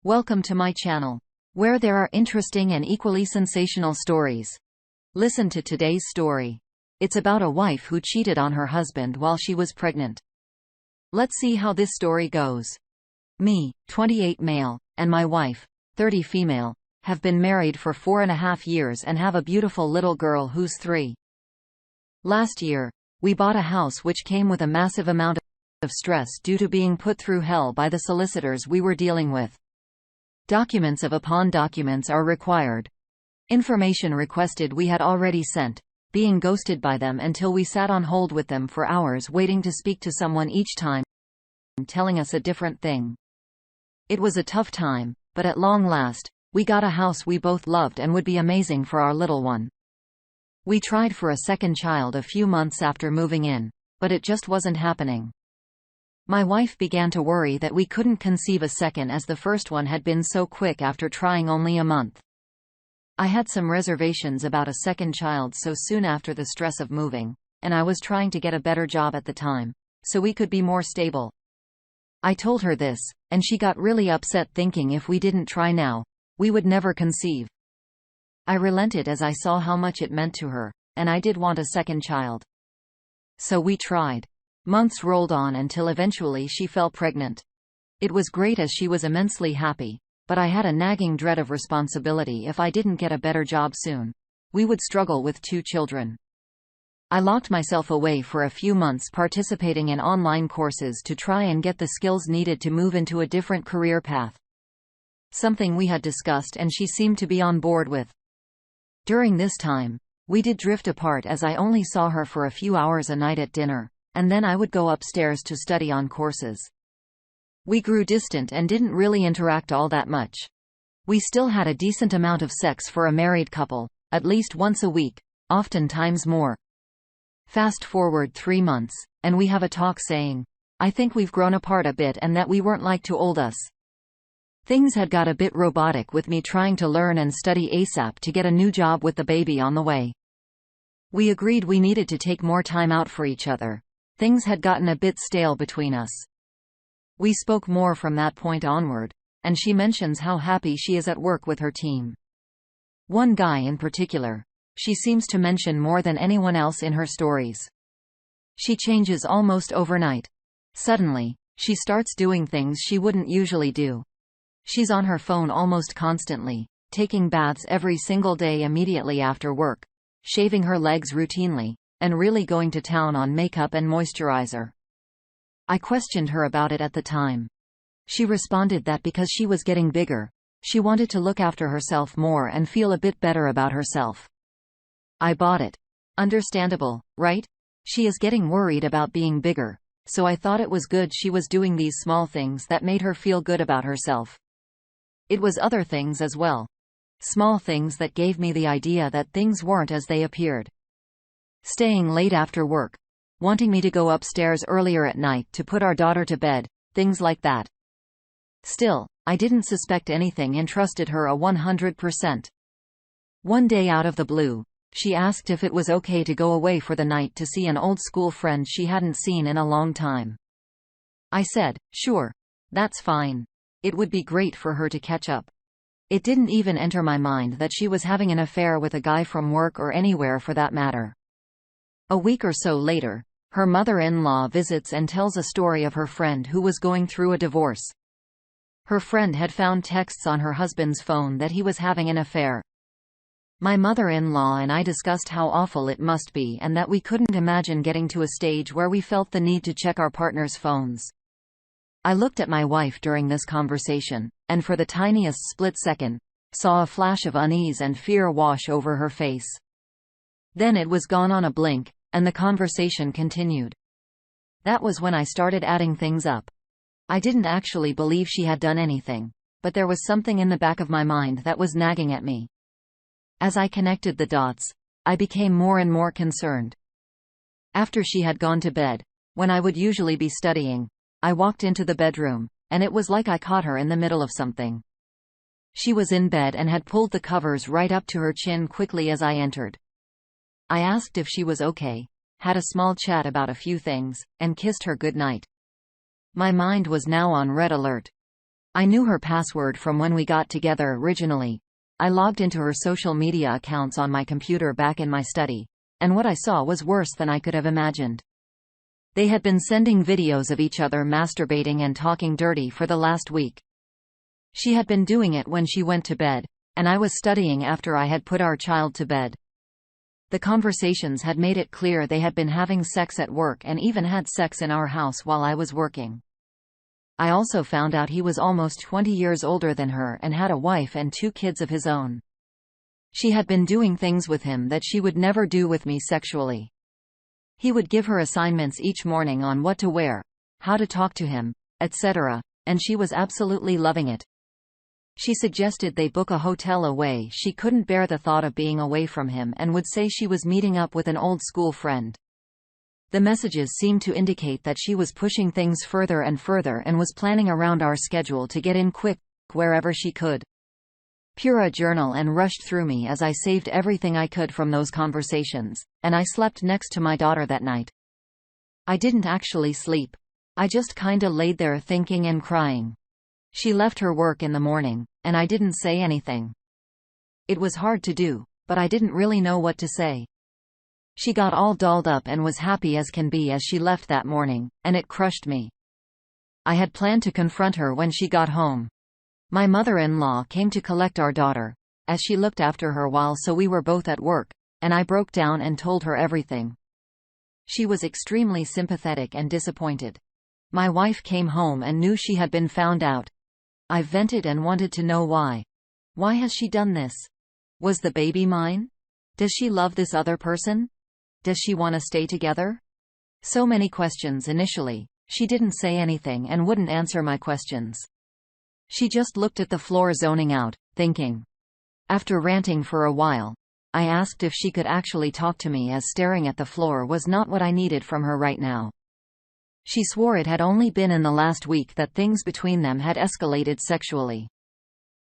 Welcome to my channel, where there are interesting and equally sensational stories. Listen to today's story. It's about a wife who cheated on her husband while she was pregnant. Let's see how this story goes. Me, 28 male, and my wife, 30 female, have been married for 4.5 years and have a beautiful little girl who's 3. Last year, we bought a house which came with a massive amount of stress due to being put through hell by the solicitors we were dealing with. Documents upon documents are required. Information requested we had already sent, being ghosted by them until we sat on hold with them for hours waiting to speak to someone each time, telling us a different thing. It was a tough time, but at long last, we got a house we both loved and would be amazing for our little one. We tried for a second child a few months after moving in, but it just wasn't happening. My wife began to worry that we couldn't conceive a second as the first one had been so quick after trying only a month. I had some reservations about a second child so soon after the stress of moving, and I was trying to get a better job at the time, so we could be more stable. I told her this, and she got really upset thinking if we didn't try now, we would never conceive. I relented as I saw how much it meant to her, and I did want a second child. So we tried. Months rolled on until eventually she fell pregnant. It was great as she was immensely happy, but I had a nagging dread of responsibility if I didn't get a better job soon. We would struggle with 2 children. I locked myself away for a few months participating in online courses to try and get the skills needed to move into a different career path. Something we had discussed and she seemed to be on board with. During this time, we did drift apart as I only saw her for a few hours a night at dinner, and then I would go upstairs to study on courses. We grew distant and didn't really interact all that much. We still had a decent amount of sex for a married couple, at least once a week, oftentimes more. Fast forward 3 months, and we have a talk saying, I think we've grown apart a bit and that we weren't like to old us. Things had got a bit robotic with me trying to learn and study ASAP to get a new job with the baby on the way. We agreed we needed to take more time out for each other. Things had gotten a bit stale between us. We spoke more from that point onward, and she mentions how happy she is at work with her team. One guy in particular, she seems to mention more than anyone else in her stories. She changes almost overnight. Suddenly, she starts doing things she wouldn't usually do. She's on her phone almost constantly, taking baths every single day immediately after work, shaving her legs routinely, and really going to town on makeup and moisturizer. I questioned her about it at the time. She responded that because she was getting bigger, she wanted to look after herself more and feel a bit better about herself. I bought it. Understandable, right? She is getting worried about being bigger, so I thought it was good she was doing these small things that made her feel good about herself. It was other things as well. Small things that gave me the idea that things weren't as they appeared. Staying late after work, wanting me to go upstairs earlier at night to put our daughter to bed, things like that. Still, I didn't suspect anything and trusted her 100%. One day out of the blue, she asked if it was okay to go away for the night to see an old school friend she hadn't seen in a long time. I said, sure, that's fine. It would be great for her to catch up. It didn't even enter my mind that she was having an affair with a guy from work or anywhere for that matter. A week or so later, her mother-in-law visits and tells a story of her friend who was going through a divorce. Her friend had found texts on her husband's phone that he was having an affair. My mother-in-law and I discussed how awful it must be and that we couldn't imagine getting to a stage where we felt the need to check our partner's phones. I looked at my wife during this conversation, and for the tiniest split second, saw a flash of unease and fear wash over her face. Then it was gone on a blink, and the conversation continued. That was when I started adding things up. I didn't actually believe she had done anything, but there was something in the back of my mind that was nagging at me. As I connected the dots, I became more and more concerned. After she had gone to bed, when I would usually be studying, I walked into the bedroom, and it was like I caught her in the middle of something. She was in bed and had pulled the covers right up to her chin quickly as I entered. I asked if she was okay, had a small chat about a few things, and kissed her goodnight. My mind was now on red alert. I knew her password from when we got together originally. I logged into her social media accounts on my computer back in my study, and what I saw was worse than I could have imagined. They had been sending videos of each other masturbating and talking dirty for the last week. She had been doing it when she went to bed, and I was studying after I had put our child to bed. The conversations had made it clear they had been having sex at work and even had sex in our house while I was working. I also found out he was almost 20 years older than her and had a wife and 2 kids of his own. She had been doing things with him that she would never do with me sexually. He would give her assignments each morning on what to wear, how to talk to him, etc., and she was absolutely loving it. She suggested they book a hotel away. She couldn't bear the thought of being away from him and would say she was meeting up with an old school friend. The messages seemed to indicate that she was pushing things further and further and was planning around our schedule to get in quick, wherever she could. Pura journal and rushed through me as I saved everything I could from those conversations, and I slept next to my daughter that night. I didn't actually sleep. I just kinda laid there thinking and crying. She left her work in the morning, and I didn't say anything. It was hard to do, but I didn't really know what to say. She got all dolled up and was happy as can be as she left that morning, and it crushed me. I had planned to confront her when she got home. My mother-in-law came to collect our daughter, as she looked after her while so we were both at work, and I broke down and told her everything. She was extremely sympathetic and disappointed. My wife came home and knew she had been found out. I vented and wanted to know why. Why has she done this? Was the baby mine? Does she love this other person? Does she want to stay together? So many questions initially. She didn't say anything and wouldn't answer my questions. She just looked at the floor zoning out, thinking. After ranting for a while, I asked if she could actually talk to me as staring at the floor was not what I needed from her right now. She swore it had only been in the last week that things between them had escalated sexually.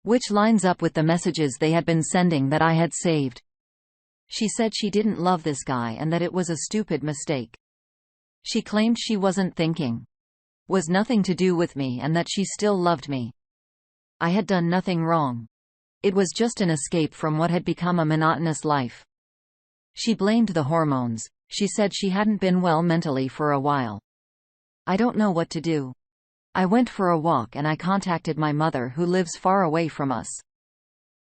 Which lines up with the messages they had been sending that I had saved. She said she didn't love this guy and that it was a stupid mistake. She claimed she wasn't thinking. Was nothing to do with me and that she still loved me. I had done nothing wrong. It was just an escape from what had become a monotonous life. She blamed the hormones. She said she hadn't been well mentally for a while. I don't know what to do. I went for a walk and I contacted my mother who lives far away from us.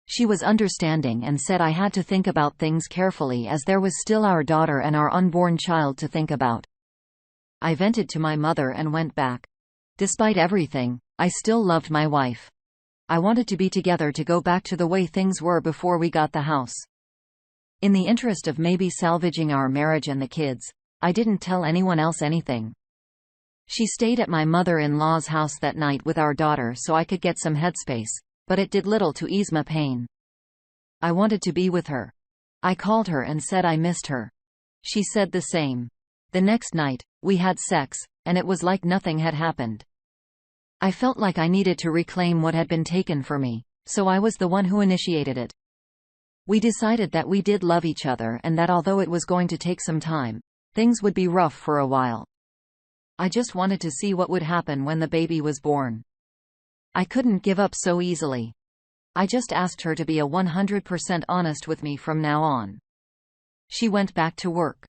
She was understanding and said I had to think about things carefully as there was still our daughter and our unborn child to think about. I vented to my mother and went back. Despite everything, I still loved my wife. I wanted to be together to go back to the way things were before we got the house. In the interest of maybe salvaging our marriage and the kids, I didn't tell anyone else anything. She stayed at my mother-in-law's house that night with our daughter so I could get some headspace, but it did little to ease my pain. I wanted to be with her. I called her and said I missed her. She said the same. The next night, we had sex, and it was like nothing had happened. I felt like I needed to reclaim what had been taken from me, so I was the one who initiated it. We decided that we did love each other and that although it was going to take some time, things would be rough for a while. I just wanted to see what would happen when the baby was born. I couldn't give up so easily. I just asked her to be 100% honest with me from now on. She went back to work.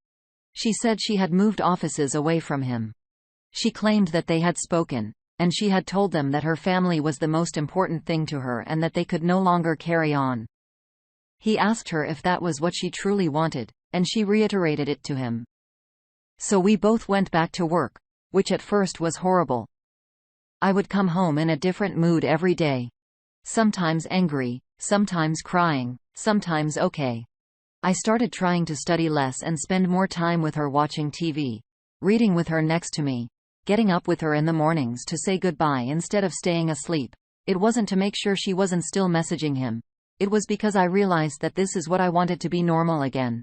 She said she had moved offices away from him. She claimed that they had spoken, and she had told them that her family was the most important thing to her and that they could no longer carry on. He asked her if that was what she truly wanted, and she reiterated it to him. So we both went back to work, which at first was horrible. I would come home in a different mood every day. Sometimes angry, sometimes crying, sometimes okay. I started trying to study less and spend more time with her watching TV, reading with her next to me, getting up with her in the mornings to say goodbye instead of staying asleep. It wasn't to make sure she wasn't still messaging him. It was because I realized that this is what I wanted to be normal again.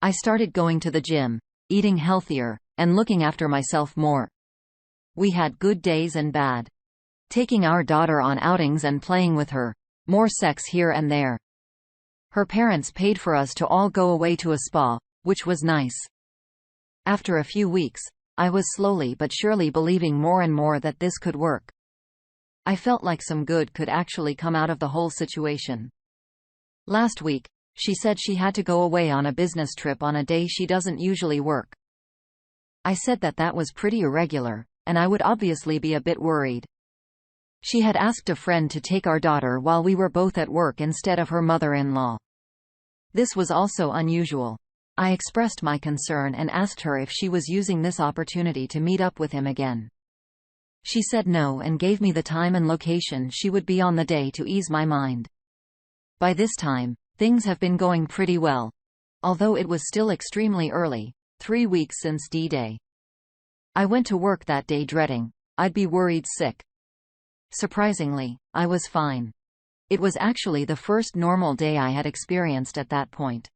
I started going to the gym, eating healthier, and looking after myself more. We had good days and bad. Taking our daughter on outings and playing with her. More sex here and there. Her parents paid for us to all go away to a spa, which was nice. After a few weeks, I was slowly but surely believing more and more that this could work. I felt like some good could actually come out of the whole situation. Last week, she said she had to go away on a business trip on a day she doesn't usually work. I said that that was pretty irregular, and I would obviously be a bit worried. She had asked a friend to take our daughter while we were both at work instead of her mother-in-law. This was also unusual. I expressed my concern and asked her if she was using this opportunity to meet up with him again. She said no and gave me the time and location she would be on the day to ease my mind. By this time, things have been going pretty well. Although it was still extremely early, 3 weeks since D-Day. I went to work that day dreading I'd be worried sick. Surprisingly, I was fine. It was actually the first normal day I had experienced at that point.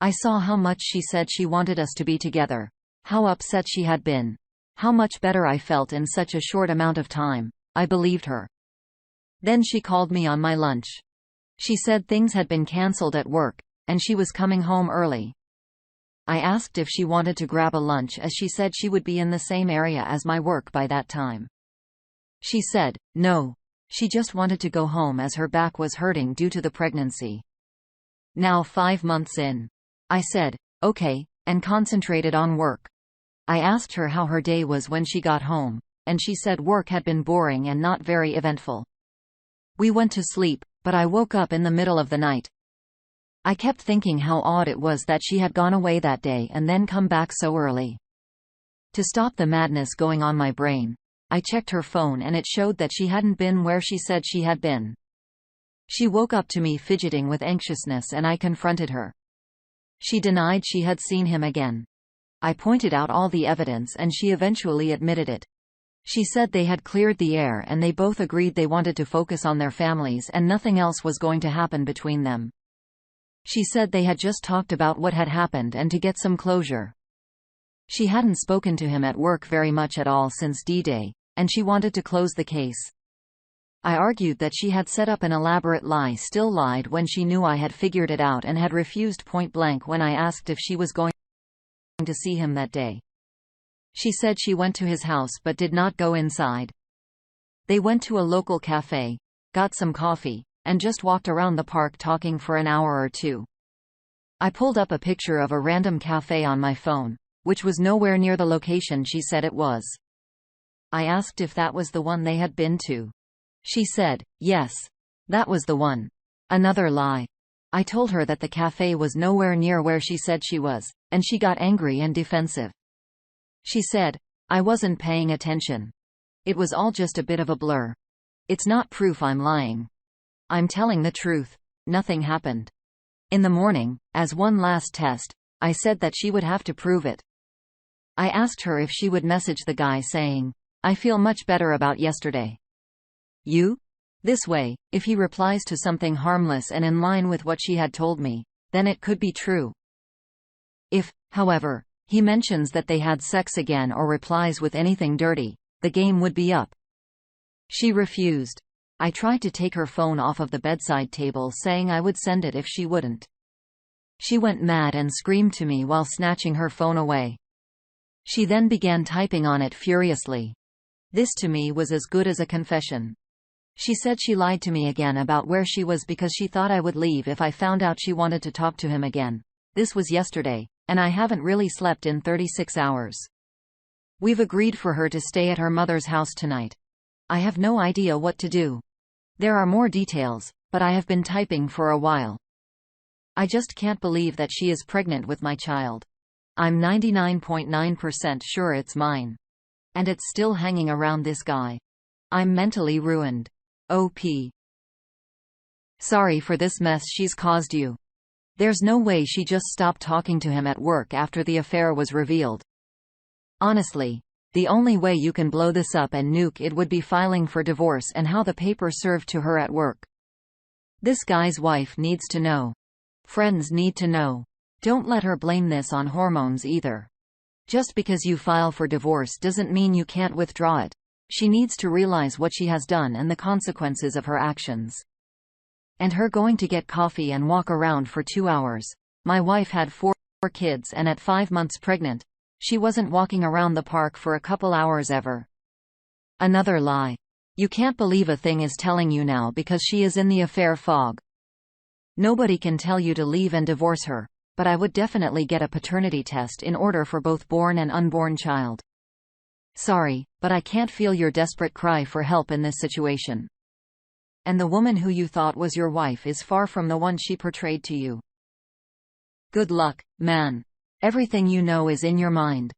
I saw how much she said she wanted us to be together, how upset she had been, how much better I felt in such a short amount of time. I believed her. Then she called me on my lunch. She said things had been cancelled at work, and she was coming home early. I asked if she wanted to grab a lunch as she said she would be in the same area as my work by that time. She said, no. She just wanted to go home as her back was hurting due to the pregnancy. Now 5 months in. I said, okay, and concentrated on work. I asked her how her day was when she got home, and she said work had been boring and not very eventful. We went to sleep, but I woke up in the middle of the night. I kept thinking how odd it was that she had gone away that day and then come back so early. To stop the madness going on my brain, I checked her phone and it showed that she hadn't been where she said she had been. She woke up to me fidgeting with anxiousness and I confronted her. She denied she had seen him again. I pointed out all the evidence and she eventually admitted it. She said they had cleared the air and they both agreed they wanted to focus on their families and nothing else was going to happen between them. She said they had just talked about what had happened and to get some closure. She hadn't spoken to him at work very much at all since D-Day, and she wanted to close the case. I argued that she had set up an elaborate lie, still lied when she knew I had figured it out, and had refused point blank when I asked if she was going to see him that day. She said she went to his house but did not go inside. They went to a local cafe, got some coffee, and just walked around the park talking for an hour or two. I pulled up a picture of a random cafe on my phone, which was nowhere near the location she said it was. I asked if that was the one they had been to. She said, yes, that was the one. Another lie. I told her that the cafe was nowhere near where she said she was, and she got angry and defensive. She said, I wasn't paying attention. It was all just a bit of a blur. It's not proof I'm lying. I'm telling the truth. Nothing happened. In the morning, as one last test, I said that she would have to prove it. I asked her if she would message the guy saying, I feel much better about yesterday. You? This way, if he replies to something harmless and in line with what she had told me, then it could be true. If, however, he mentions that they had sex again or replies with anything dirty, the game would be up. She refused. I tried to take her phone off of the bedside table, saying I would send it if she wouldn't. She went mad and screamed to me while snatching her phone away. She then began typing on it furiously. This to me was as good as a confession. She said she lied to me again about where she was because she thought I would leave if I found out she wanted to talk to him again. This was yesterday, and I haven't really slept in 36 hours. We've agreed for her to stay at her mother's house tonight. I have no idea what to do. There are more details, but I have been typing for a while. I just can't believe that she is pregnant with my child. I'm 99.9% sure it's mine. And it's still hanging around this guy. I'm mentally ruined. OP. Sorry for this mess she's caused you. There's no way she just stopped talking to him at work after the affair was revealed. Honestly, the only way you can blow this up and nuke it would be filing for divorce and how the paper served to her at work. This guy's wife needs to know. Friends need to know. Don't let her blame this on hormones either. Just because you file for divorce doesn't mean you can't withdraw it. She needs to realize what she has done and the consequences of her actions. And her going to get coffee and walk around for 2 hours. My wife had 4 kids and at 5 months pregnant, she wasn't walking around the park for a couple hours ever. Another lie. You can't believe a thing is telling you now because she is in the affair fog. Nobody can tell you to leave and divorce her, but I would definitely get a paternity test in order for both born and unborn child. Sorry, but I can't feel your desperate cry for help in this situation. And the woman who you thought was your wife is far from the one she portrayed to you. Good luck, man. Everything you know is in your mind.